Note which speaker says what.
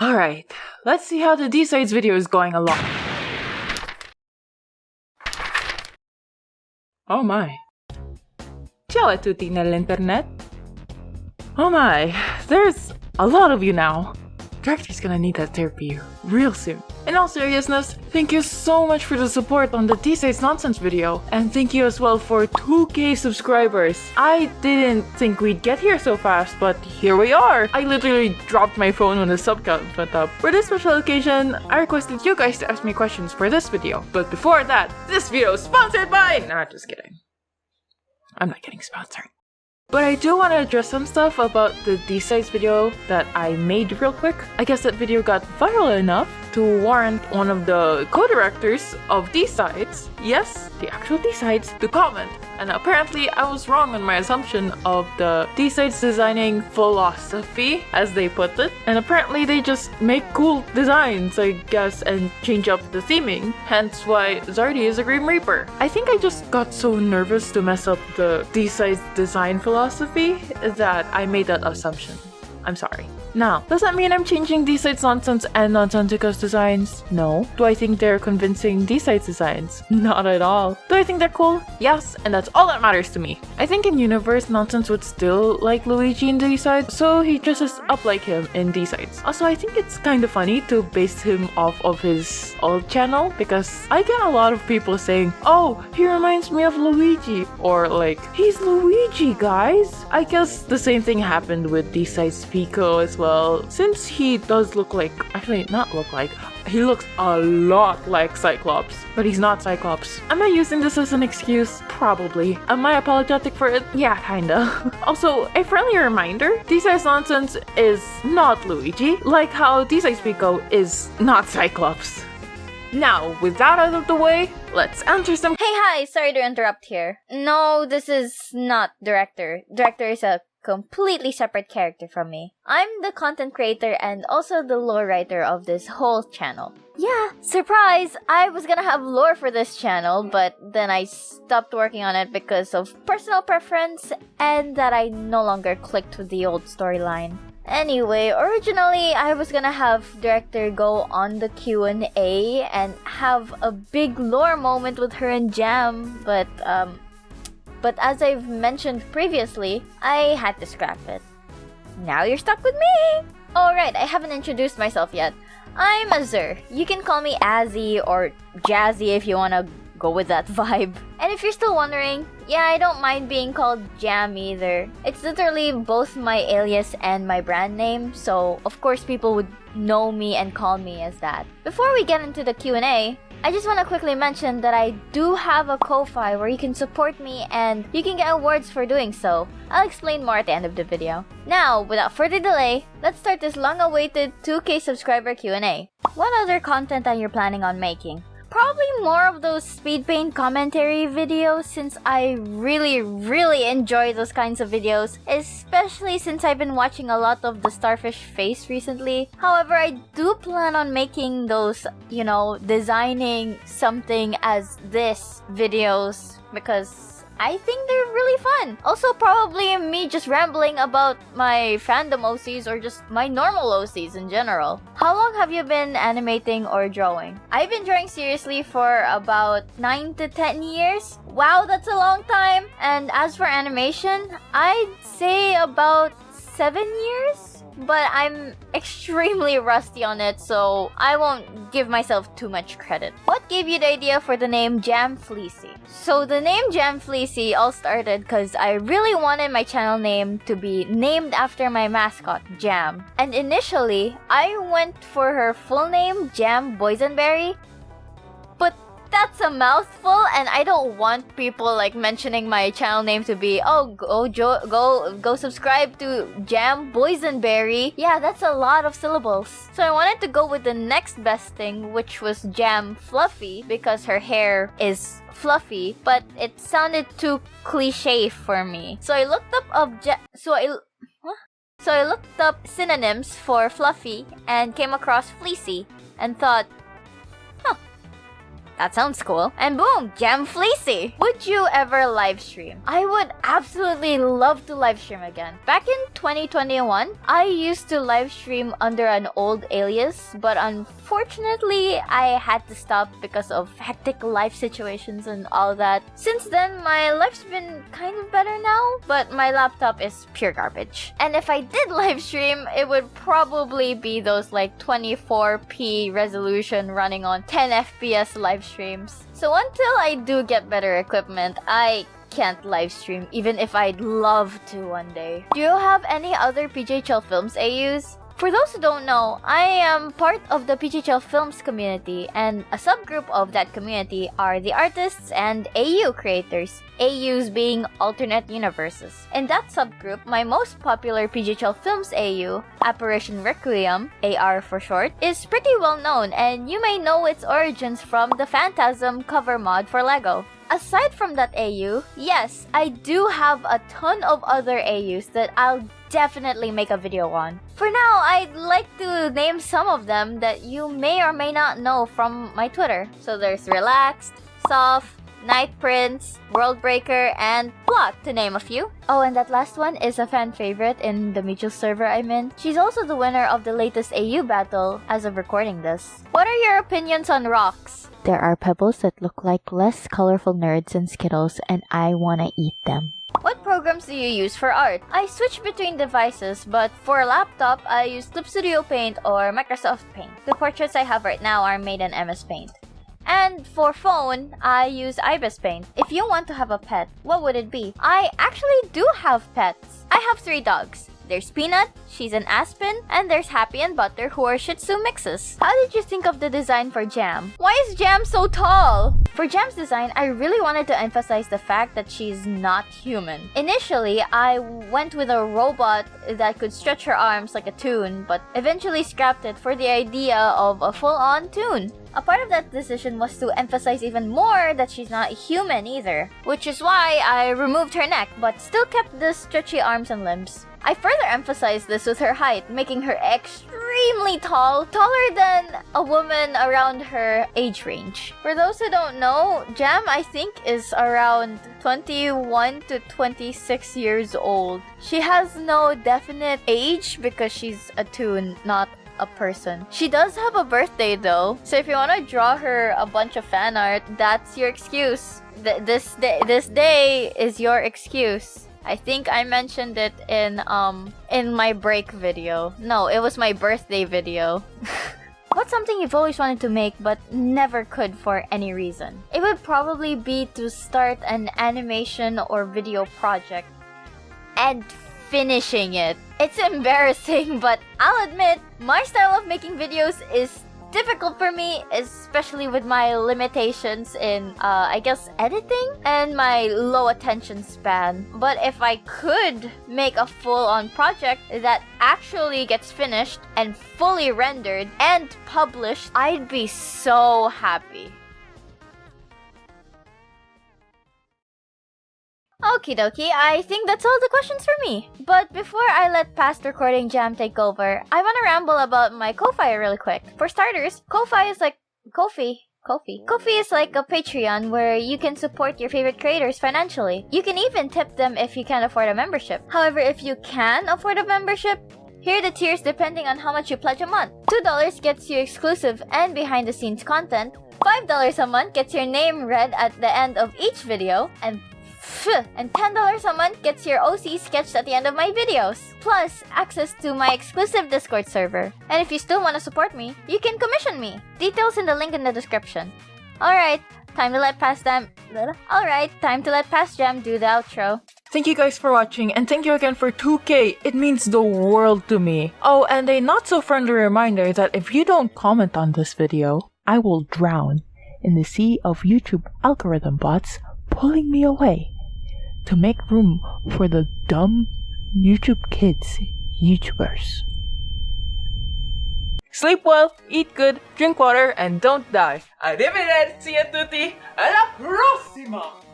Speaker 1: Alright, let's see how the D-Sides video is going along. Oh my. Ciao a tutti nell'internet. Oh my, there's a lot of you now. Director's gonna need that therapy real soon. In all seriousness, thank you so much for the support on the D-Sides nonsense video. And thank you as well for 2K subscribers. I didn't think we'd get here so fast, but here we are. I literally dropped my phone when the sub count went up. For this special occasion, I requested you guys to ask me questions for this video. But before that, this video is sponsored by... Nah, just kidding. I'm not getting sponsored. But I do want to address some stuff about the D-Sides video that I made real quick. I guess that video got viral enough to warrant one of the co-directors of D-Sides, yes, the actual D-Sides, to comment. And apparently I was wrong on my assumption of the D-Sides designing philosophy, as they put it. And apparently they just make cool designs, I guess, and change up the theming. Hence why Zardy is a Grim Reaper. I think I just got so nervous to mess up the D-Sides design philosophy that I made that assumption. I'm sorry. Now, does that mean I'm changing D-Sides nonsense and Nonsentica's designs? No. Do I think they're convincing D-Sides designs? Not at all. Do I think they're cool? Yes, and that's all that matters to me. I think in universe, Nonsense would still like Luigi in D-Sides, so he dresses up like him in D-Sides. Also, I think it's kind of funny to base him off of his old channel, because I get a lot of people saying, oh, he reminds me of Luigi, or like, he's Luigi, guys. I guess the same thing happened with D-Sides Pico as well, since he does look like, actually not look like, he looks a lot like Cyclops, but he's not Cyclops. Am I using this as an excuse? Probably. Am I apologetic for it? Yeah, kinda. Also, a friendly reminder, D-Sides Nonsense is not Luigi, like how D-Sides Pico is not Cyclops. Now, with that out of the way, let's answer some—
Speaker 2: Hey, hi! Sorry to interrupt here. No, this is not Director. Director is a completely separate character from me. I'm the content creator and also the lore writer of this whole channel. Yeah, surprise! I was gonna have lore for this channel, but then I stopped working on it because of personal preference and that I no longer clicked with the old storyline. Anyway, originally I was gonna have Director go on the Q&A and have a big lore moment with her and Jam, but as I've mentioned previously, I had to scrap it. Now you're stuck with me! Alright, I haven't introduced myself yet. I'm Azur. You can call me Azzy or Jazzy if you wanna go with that vibe. And if you're still wondering, yeah, I don't mind being called Jam either. It's literally both my alias and my brand name, so of course people would know me and call me as that. Before we get into the Q&A, I just want to quickly mention that I do have a Ko-Fi where you can support me and you can get awards for doing so. I'll explain more at the end of the video. Now, without further delay, let's start this long-awaited 2K subscriber Q&A. What other content are you planning on making? Probably more of those speed paint commentary videos, since I really enjoy those kinds of videos, especially since I've been watching a lot of the Starfish Face recently. However, I do plan on making those, you know, designing something as this videos because I think they're really fun. Also, probably me just rambling about my fandom OCs or just my normal OCs in general. How long have you been animating or drawing? I've been drawing seriously for about 9 to 10 years. Wow, that's a long time. And as for animation, I'd say about 7 years. But I'm extremely rusty on it, so I won't give myself too much credit. What gave you the idea for the name JamFleecy? So the name JamFleecy all started because I really wanted my channel name to be named after my mascot, Jam. And initially, I went for her full name, Jam Boysenberry. But that's a mouthful, and I don't want people like mentioning my channel name to be, oh, go subscribe to Jam Boysenberry. Yeah, that's a lot of syllables. So I wanted to go with the next best thing, which was Jam Fluffy, because her hair is fluffy, but it sounded too cliche for me. So I looked up synonyms for fluffy and came across fleecy and thought, That sounds cool. And boom, JamFleecy. Would you ever live stream? I would absolutely love to live stream again. Back in 2021, I used to live stream under an old alias, but unfortunately, I had to stop because of hectic life situations and all that. Since then, my life's been kind of better now, but my laptop is pure garbage. And if I did live stream, it would probably be those like 24p resolution running on 10 FPS live streams. So until I do get better equipment, I can't live stream even if I'd love to one day. Do you have any other PJHL Films AUs? For those who don't know, I am part of the PJHL Films community, and a subgroup of that community are the artists and AU creators, AUs being alternate universes. In that subgroup, my most popular PJHL Films AU, Apparition Requiem, AR for short, is pretty well known, and you may know its origins from the Phantasm cover mod for LEGO. Aside from that AU, yes, I do have a ton of other AUs that I'll definitely make a video on. For now, I'd like to name some of them that you may or may not know from my Twitter. So there's Relaxed, Soft, Night Prince, World Breaker, and Plot, to name a few. Oh, and that last one is a fan favorite in the mutual server I'm in. She's also the winner of the latest AU battle as of recording this. What are your opinions on rocks? There are pebbles that look like less colorful nerds and Skittles, and I wanna eat them. What programs do you use for art? I switch between devices, but for a laptop, I use Clip Studio Paint or Microsoft Paint. The portraits I have right now are made in MS Paint. And for phone, I use IBIS Paint. If you want to have a pet, what would it be? I actually do have pets. I have 3 dogs. There's Peanut, she's an Aspen, and there's Happy and Butter, who are Shih Tzu mixes. How did you think of the design for Jam? Why is Jam so tall? For Jam's design, I really wanted to emphasize the fact that she's not human. Initially, I went with a robot that could stretch her arms like a toon, but eventually scrapped it for the idea of a full-on toon. A part of that decision was to emphasize even more that she's not human either, which is why I removed her neck, but still kept the stretchy arms and limbs. I further emphasized this with her height, making her extremely tall, taller than a woman around her age range. For those who don't know, Jam, I think, is around 21 to 26 years old. She has no definite age because she's a toon, not a person. She does have a birthday though, so if you want to draw her a bunch of fan art, that's your excuse. This day is your excuse. I think I mentioned it in my break video. No, it was my birthday video. What's something you've always wanted to make but never could for any reason? It would probably be to start an animation or video project and finishing it. It's embarrassing, but I'll admit, my style of making videos is difficult for me, especially with my limitations in, I guess, editing and my low attention span. But if I could make a full-on project that actually gets finished and fully rendered and published, I'd be so happy. Okie dokie, I think that's all the questions for me. But before I let past recording Jam take over, I want to ramble about my Ko-Fi really quick. For starters, Ko-Fi is like Ko-Fi is like a Patreon where you can support your favorite creators financially. You can even tip them if you can't afford a membership. However, if you can afford a membership, here are the tiers depending on how much you pledge a month. $2 gets you exclusive and behind-the-scenes content. $5 a month gets your name read at the end of each video. And $10 a month gets your OC sketched at the end of my videos, plus access to my exclusive Discord server. And if you still want to support me, you can commission me. Details in the link in the description. Alright, time to let Past Jam do the outro.
Speaker 1: Thank you guys for watching, and thank you again for 2K. It means the world to me. Oh, and a not so friendly reminder that if you don't comment on this video, I will drown in the sea of YouTube algorithm bots pulling me away to make room for the dumb YouTube kids YouTubers. Sleep well, eat good, drink water, and don't die. Arrivederci a tutti, alla prossima!